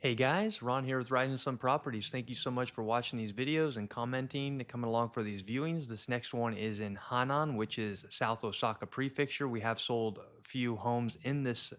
Hey guys, Ron here with Rising Sun Properties. Thank you so much for watching these videos and commenting and coming along for these viewings. This next one is in Hannan, which is South Osaka Prefecture. We have sold a few homes in this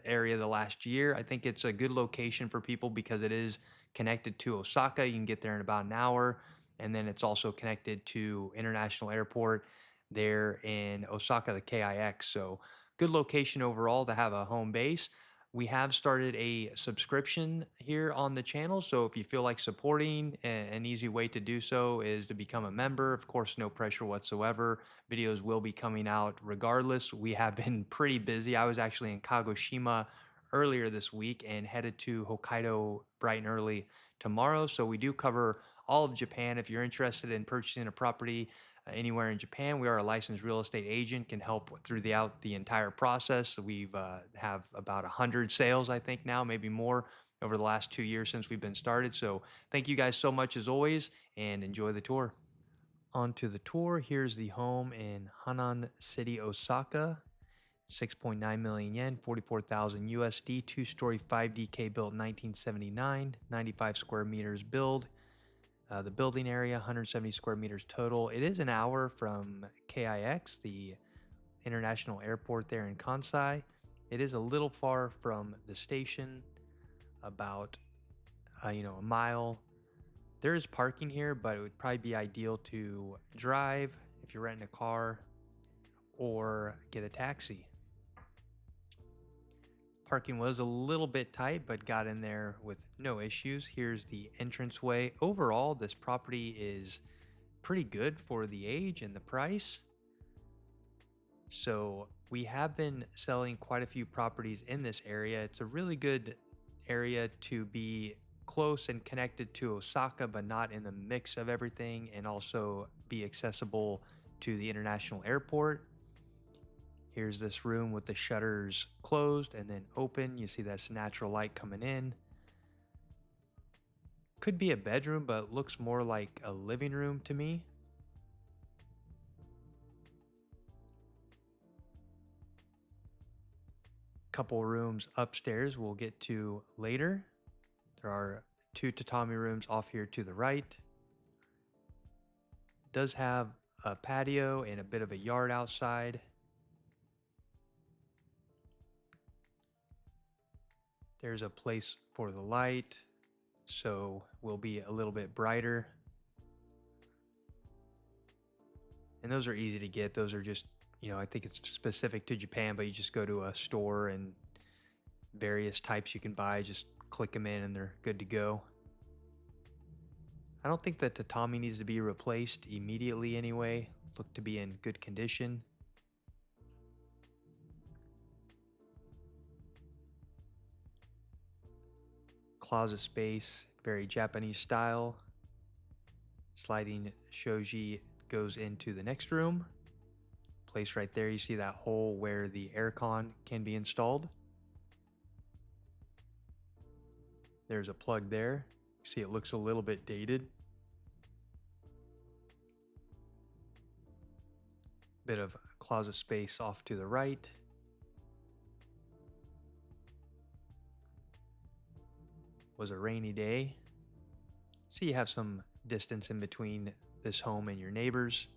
area the last year. I think it's a good location for people because it is connected to Osaka. You can get there in about an hour. And then it's also connected to International Airport there in Osaka, the KIX. So good location overall to have a home base. We have started a subscription here on the channel. So if you feel like supporting, an easy way to do so is to become a member. Of course, no pressure whatsoever. Videos will be coming out regardless. We have been pretty busy. I was actually in Kagoshima earlier this week and headed to Hokkaido bright and early tomorrow. So we do cover all of Japan. If you're interested in purchasing a property anywhere in Japan, we are a licensed real estate agent, can help throughout the entire process. We've have about 100 sales, I think now, maybe more over the last 2 years since we've been started. So thank you guys so much as always and enjoy the tour. On to the tour. Here's the home in Hannan City, Osaka. 6.9 million yen, 44,000 USD, two-story 5DK built 1979, 95 square meters build. The building area, 170 square meters total. It is an hour from KIX, the international airport there in Kansai. It is a little far from the station, about a mile. There is parking here, but it would probably be ideal to drive if you're renting a car or get a taxi. Parking was a little bit tight, but got in there with no issues. Here's the entranceway. Overall, this property is pretty good for the age and the price. So we have been selling quite a few properties in this area. It's a really good area to be close and connected to Osaka, but not in the mix of everything, and also be accessible to the international airport. Here's this room with the shutters closed and then open. You see that's natural light coming in. Could be a bedroom, but looks more like a living room to me. Couple rooms upstairs we'll get to later. There are two tatami rooms off here to the right. Does have a patio and a bit of a yard outside. There's a place for the light, so will be a little bit brighter. And those are easy to get. Those are just, I think it's specific to Japan, but you just go to a store and various types you can buy, just click them in and they're good to go. I don't think the tatami needs to be replaced immediately anyway. Look to be in good condition. Closet space, very Japanese style. Sliding shoji goes into the next room. Place right there, you see that hole where the aircon can be installed. There's a plug there. See, it looks a little bit dated. Bit of closet space off to the right. Was a rainy day. So you have some distance in between this home and your neighbors.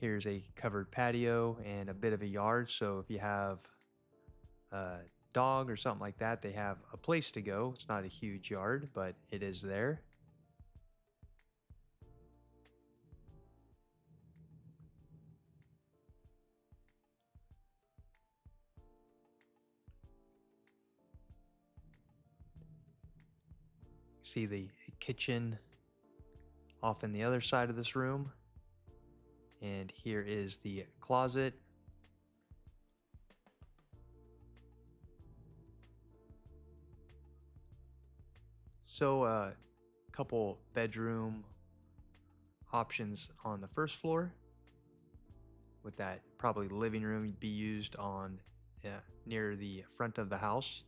Here's a covered patio and a bit of a yard. So if you have a dog or something like that, they have a place to go. It's not a huge yard, but it is there. See the kitchen off in the other side of this room. And here is the closet. So a couple bedroom options on the first floor, with that probably living room be used on near the front of the house.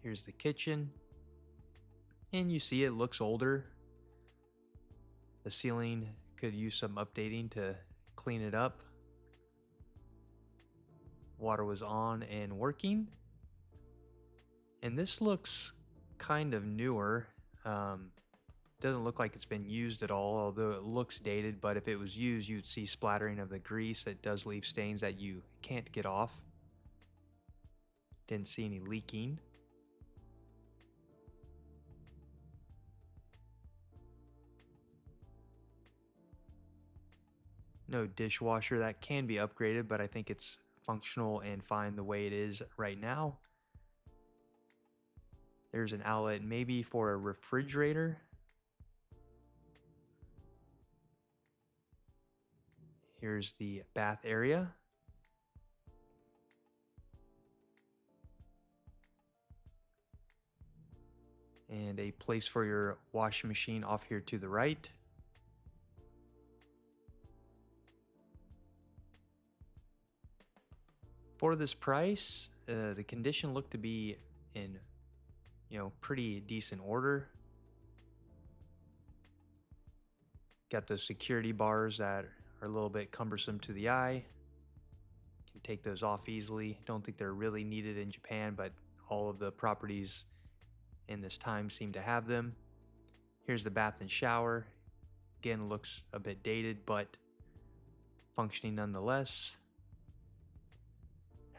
Here's the kitchen, and you see it looks older. The ceiling Could use some updating to clean it up. Water was on and working. And this looks kind of newer. Doesn't look like it's been used at all, although it looks dated, but if it was used, you'd see splattering of the grease. It does leave stains that you can't get off. Didn't see any leaking. No dishwasher. That can be upgraded, but I think it's functional and fine the way it is right now. There's an outlet maybe for a refrigerator. Here's the bath area. And a place for your washing machine off here to the right. For this price, the condition looked to be in, pretty decent order. Got those security bars that are a little bit cumbersome to the eye. Can take those off easily. Don't think they're really needed in Japan, but all of the properties in this time seem to have them. Here's the bath and shower. Again, looks a bit dated, but functioning nonetheless.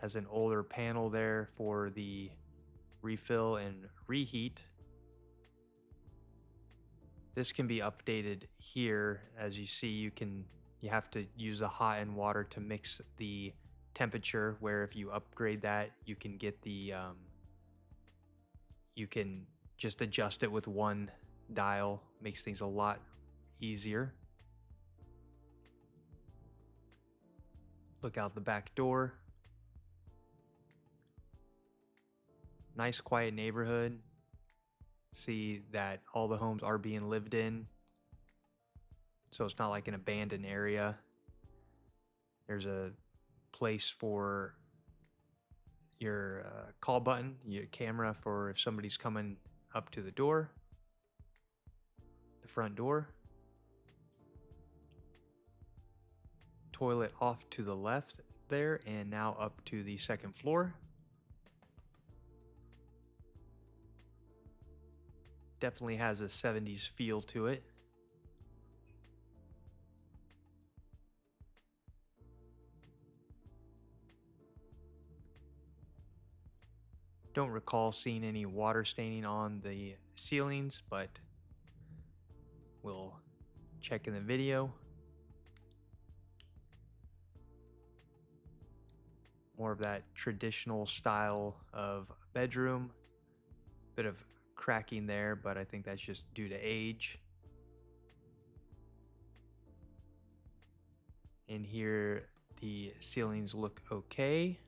Has an older panel there for the refill and reheat. This can be updated here. As you see, you have to use the hot and water to mix the temperature, where if you upgrade that, you can get the you can just adjust it with one dial. Makes things a lot easier. Look out the back door. Nice quiet neighborhood. See that all the homes are being lived in, so it's not like an abandoned area. There's a place for your call button, your camera for if somebody's coming up to the door, the front door. Toilet off to the left there, and now up to the second floor. Definitely has a 70s feel to it. Don't recall seeing any water staining on the ceilings, but we'll check in the video. More of that traditional style of bedroom. Bit of cracking there, but I think that's just due to age. In here, the ceilings look okay.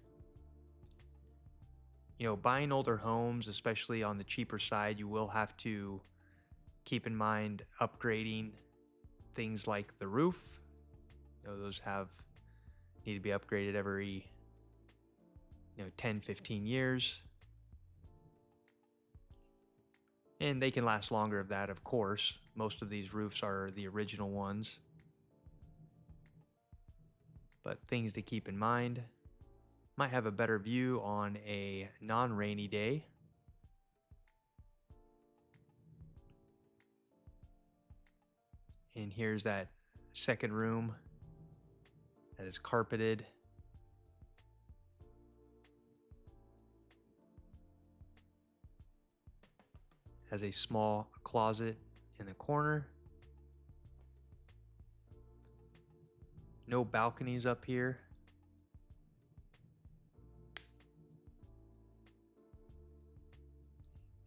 Buying older homes, especially on the cheaper side, you will have to keep in mind upgrading things like the roof. Those need to be upgraded every 10, 15 years. And they can last longer of that, of course. Most of these roofs are the original ones. But things to keep in mind. Might have a better view on a non-rainy day. And here's that second room that is carpeted. Has a small closet in the corner. No balconies up here.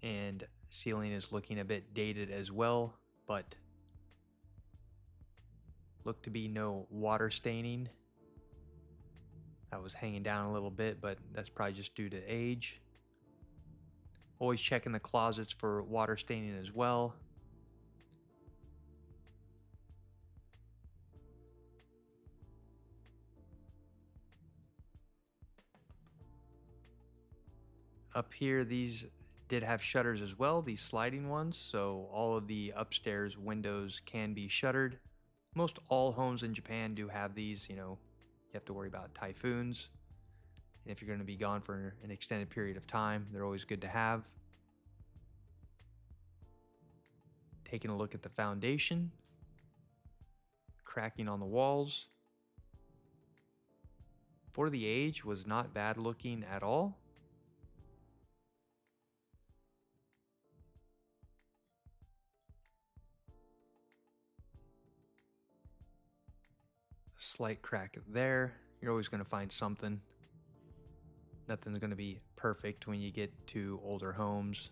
And ceiling is looking a bit dated as well, but look to be no water staining. That was hanging down a little bit, but that's probably just due to age. Always checking the closets for water staining as well. Up here, these did have shutters as well, these sliding ones, so all of the upstairs windows can be shuttered. Most all homes in Japan do have these. You have to worry about typhoons. And if you're going to be gone for an extended period of time, they're always good to have. Taking a look at the foundation, cracking on the walls. For the age, was not bad looking at all. A slight crack there. You're always going to find something. Nothing's going to be perfect when you get to older homes.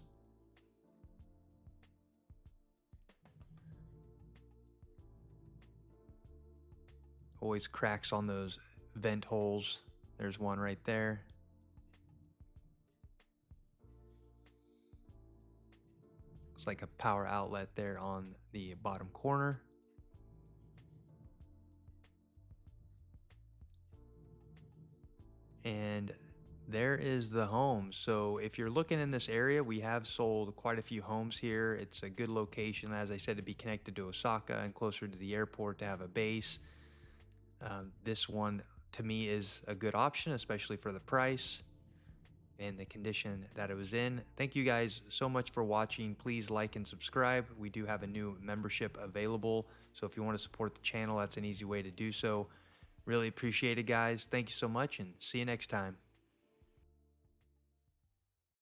Always cracks on those vent holes. There's one right there. Looks like a power outlet there on the bottom corner. And there is the home. So if you're looking in this area, we have sold quite a few homes here. It's a good location, as I said, to be connected to Osaka and closer to the airport to have a base. This one to me is a good option, especially for the price and the condition that it was in. Thank you guys so much for watching. Please like and subscribe. We do have a new membership available, so if you want to support the channel, that's an easy way to do so. Really appreciate it, guys. Thank you so much, and see you next time.